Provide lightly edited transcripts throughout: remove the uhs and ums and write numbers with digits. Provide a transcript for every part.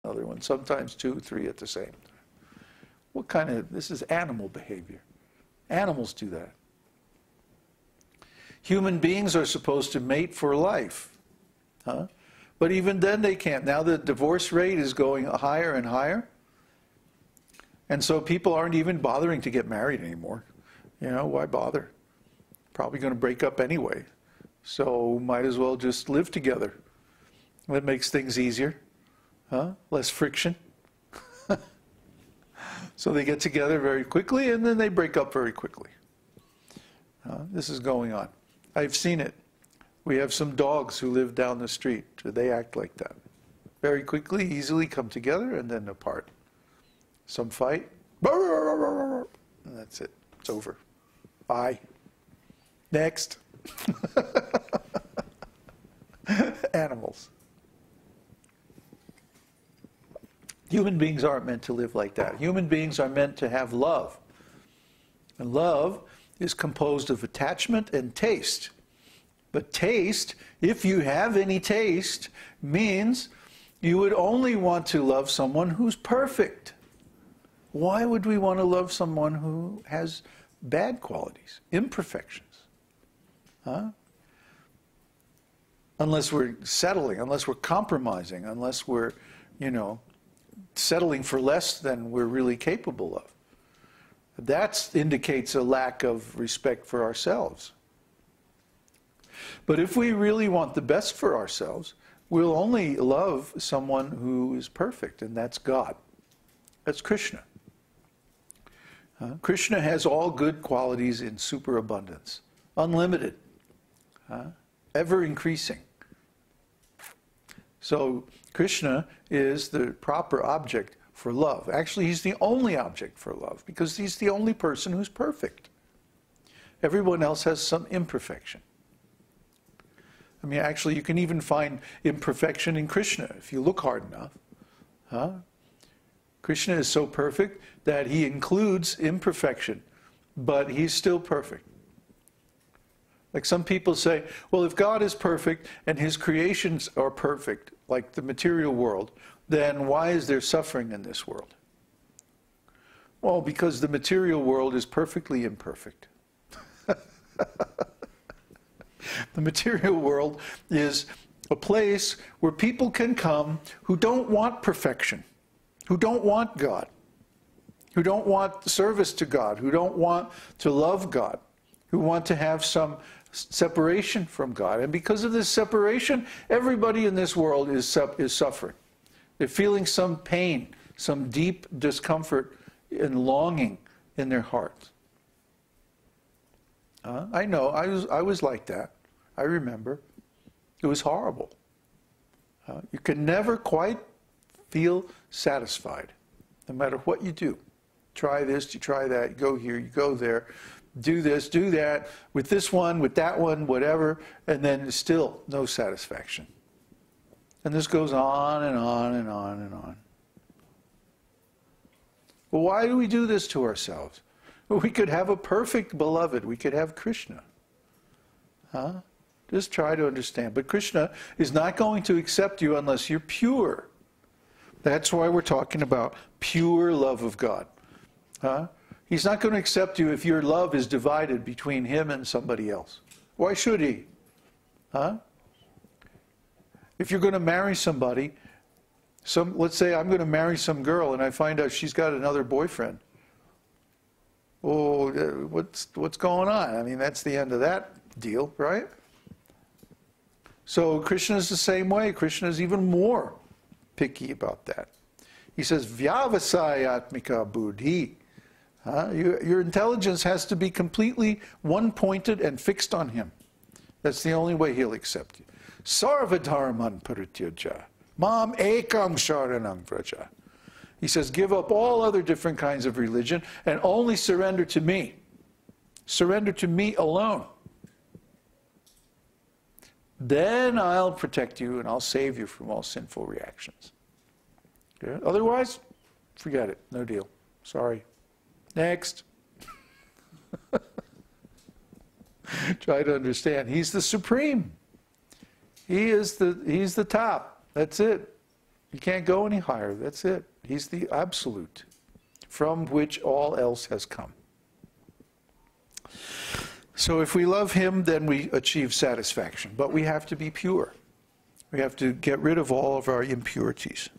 another one, sometimes 2, 3 at the same time. What kind of, this is animal behavior. Animals do that. Human beings are supposed to mate for life. Huh? But even then they can't. Now the divorce rate is going higher and higher. And so people aren't even bothering to get married anymore. You know, why bother? Probably going to break up anyway. So might as well just live together. That makes things easier. Huh? Less friction. So they get together very quickly and then they break up very quickly. This is going on. I've seen it. We have some dogs who live down the street. They act like that. Very quickly, easily come together and then apart. Some fight. And that's it. It's over. Bye. Next. Animals. Human beings aren't meant to live like that. Human beings are meant to have love. And love is composed of attachment and taste. But taste, if you have any taste, means you would only want to love someone who's perfect. Why would we want to love someone who has bad qualities, imperfections? Huh? Unless we're settling, unless we're compromising, unless we're, you know, settling for less than we're really capable of. That indicates a lack of respect for ourselves. But if we really want the best for ourselves, we'll only love someone who is perfect, and that's God. That's Kṛṣṇa. Kṛṣṇa has all good qualities in superabundance, unlimited, ever increasing. So Kṛṣṇa is the proper object for love. Actually, he's the only object for love because he's the only person who's perfect. Everyone else has some imperfection. I mean, actually, you can even find imperfection in Kṛṣṇa if you look hard enough. Kṛṣṇa is so perfect that he includes imperfection, but he's still perfect. Like some people say, well, if God is perfect and his creations are perfect, like the material world, then why is there suffering in this world? Well, because the material world is perfectly imperfect. The material world is a place where people can come who don't want perfection, who don't want God, who don't want service to God, who don't want to love God, who want to have some separation from God. And because of this separation, everybody in this world is suffering. They're feeling some pain, some deep discomfort and longing in their hearts. I know, I was like that. I remember. It was horrible. You can never quite feel satisfied, no matter what you do. Try this, you try that, you go here, you go there, do this, do that, with this one, with that one, whatever, and then still no satisfaction. And this goes on and on and on and on. Well, why do we do this to ourselves? Well, we could have a perfect beloved. We could have Kṛṣṇa. Just try to understand. But Kṛṣṇa is not going to accept you unless you're pure. That's why we're talking about pure love of God. He's not going to accept you if your love is divided between him and somebody else. Why should he? If you're going to marry somebody, let's say I'm going to marry some girl and I find out she's got another boyfriend. Oh, what's going on? I mean, that's the end of that deal, right? So Kṛṣṇa is the same way. Kṛṣṇa is even more picky about that. He says, Vyavasayatmika buddhi. Your intelligence has to be completely one-pointed and fixed on him. That's the only way he'll accept you. Sarvadharman parityaja, mam ekam sharanam vraja. He says, give up all other different kinds of religion and only surrender to me. Surrender to me alone. Then I'll protect you and I'll save you from all sinful reactions. Okay? Otherwise, forget it. No deal. Sorry. Next. Try to understand. He's the supreme. He's the top. That's it. You can't go any higher. That's it. He's the absolute, from which all else has come. So if we love him, then we achieve satisfaction. But we have to be pure. We have to get rid of all of our impurities.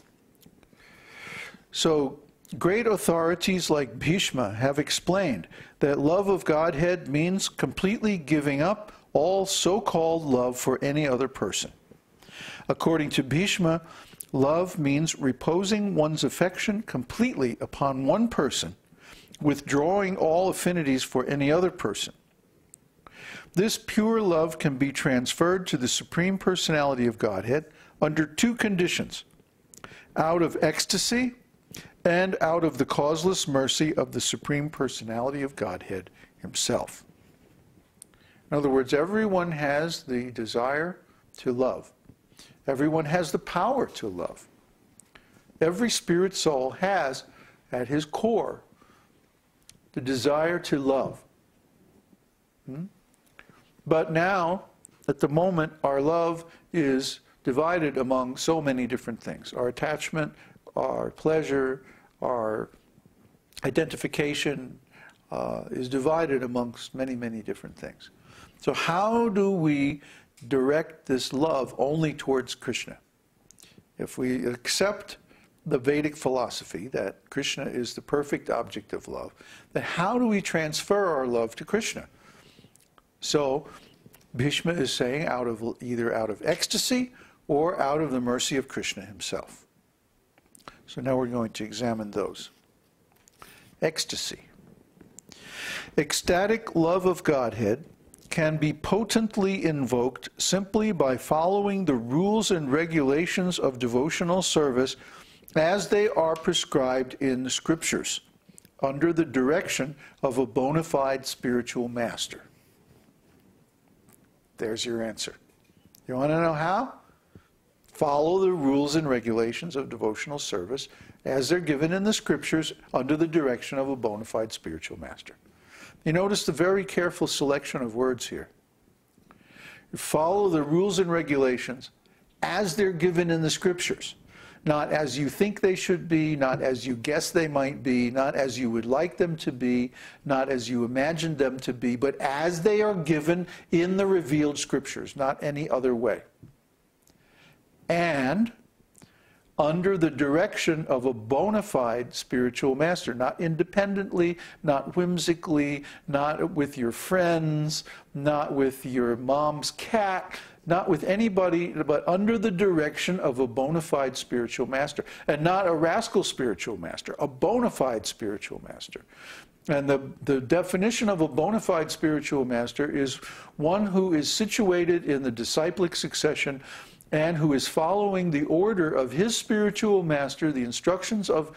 So great authorities like Bhishma have explained that love of Godhead means completely giving up all so-called love for any other person. According to Bhishma, love means reposing one's affection completely upon one person, withdrawing all affinities for any other person. This pure love can be transferred to the Supreme Personality of Godhead under two conditions: out of ecstasy and out of the causeless mercy of the Supreme Personality of Godhead himself. In other words, everyone has the desire to love. Everyone has the power to love. Every spirit soul has, at his core, the desire to love. But now, at the moment, our love is divided among so many different things. Our attachment, our pleasure, our identification is divided amongst many, many different things. So how do we direct this love only towards Kṛṣṇa? If we accept the Vedic philosophy that Kṛṣṇa is the perfect object of love, then how do we transfer our love to Kṛṣṇa? So Bhishma is saying either out of ecstasy or out of the mercy of Kṛṣṇa himself. So now we're going to examine those. Ecstasy. Ecstatic love of Godhead can be potently invoked simply by following the rules and regulations of devotional service as they are prescribed in the scriptures, under the direction of a bona fide spiritual master. There's your answer. You want to know how? Follow the rules and regulations of devotional service as they're given in the scriptures under the direction of a bona fide spiritual master. You notice the very careful selection of words here. You follow the rules and regulations as they're given in the scriptures. Not as you think they should be, not as you guess they might be, not as you would like them to be, not as you imagined them to be, but as they are given in the revealed scriptures, not any other way. And under the direction of a bona fide spiritual master, not independently, not whimsically, not with your friends, not with your mom's cat, not with anybody, but under the direction of a bona fide spiritual master. And not a rascal spiritual master, a bona fide spiritual master. And the definition of a bona fide spiritual master is one who is situated in the disciplic succession and who is following the order of his spiritual master, the instructions of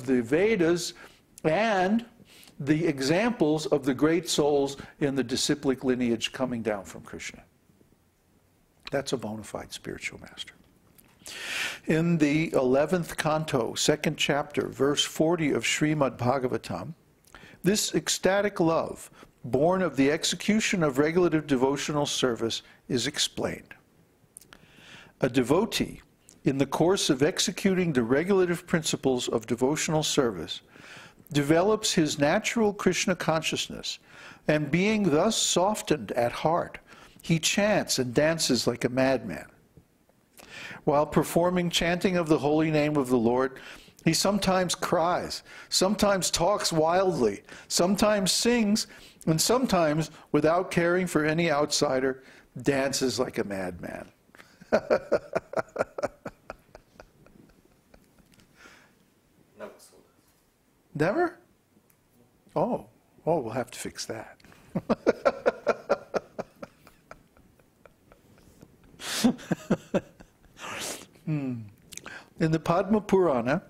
the Vedas, and the examples of the great souls in the disciplic lineage coming down from Kṛṣṇa. That's a bona fide spiritual master. In the 11th canto, 2nd chapter, verse 40 of Śrīmad-Bhāgavatam, this ecstatic love, born of the execution of regulative devotional service, is explained. A devotee, in the course of executing the regulative principles of devotional service, develops his natural Kṛṣṇa consciousness, and being thus softened at heart, he chants and dances like a madman. While performing chanting of the holy name of the Lord, he sometimes cries, sometimes talks wildly, sometimes sings, and sometimes, without caring for any outsider, dances like a madman. Never? Oh, we'll have to fix that. In the Padma Purana,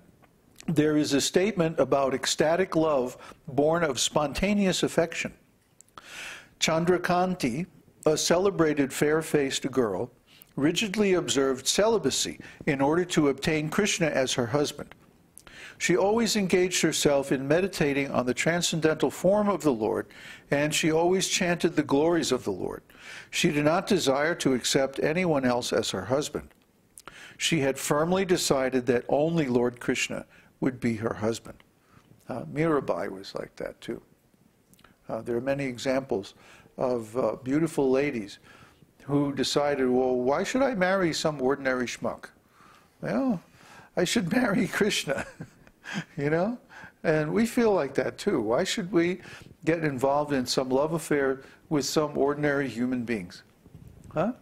there is a statement about ecstatic love born of spontaneous affection. Chandrakanti, a celebrated fair-faced girl, rigidly observed celibacy in order to obtain Kṛṣṇa as her husband. She always engaged herself in meditating on the transcendental form of the Lord, and she always chanted the glories of the Lord. She did not desire to accept anyone else as her husband. she had firmly decided that only Lord Krishna would be her husband. Mirabai was like that too. There are many examples of beautiful ladies who decided, well, why should I marry some ordinary schmuck? Well, I should marry Krishna, you know? And we feel like that too. Why should we get involved in some love affair with some ordinary human beings? Huh?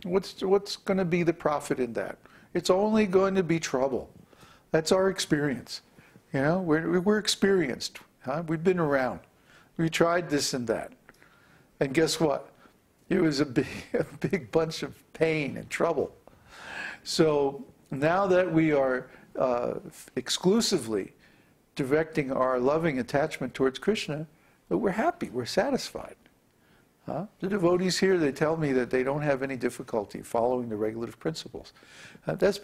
What's going to be the profit in that? It's only going to be trouble. That's our experience. You know, we're experienced. Huh? We've been around. We tried this and that. And guess what? It was a big bunch of pain and trouble. So now that we are exclusively directing our loving attachment towards Krishna, we're happy, we're satisfied. The devotees here, they tell me that they don't have any difficulty following the regulative principles. That's because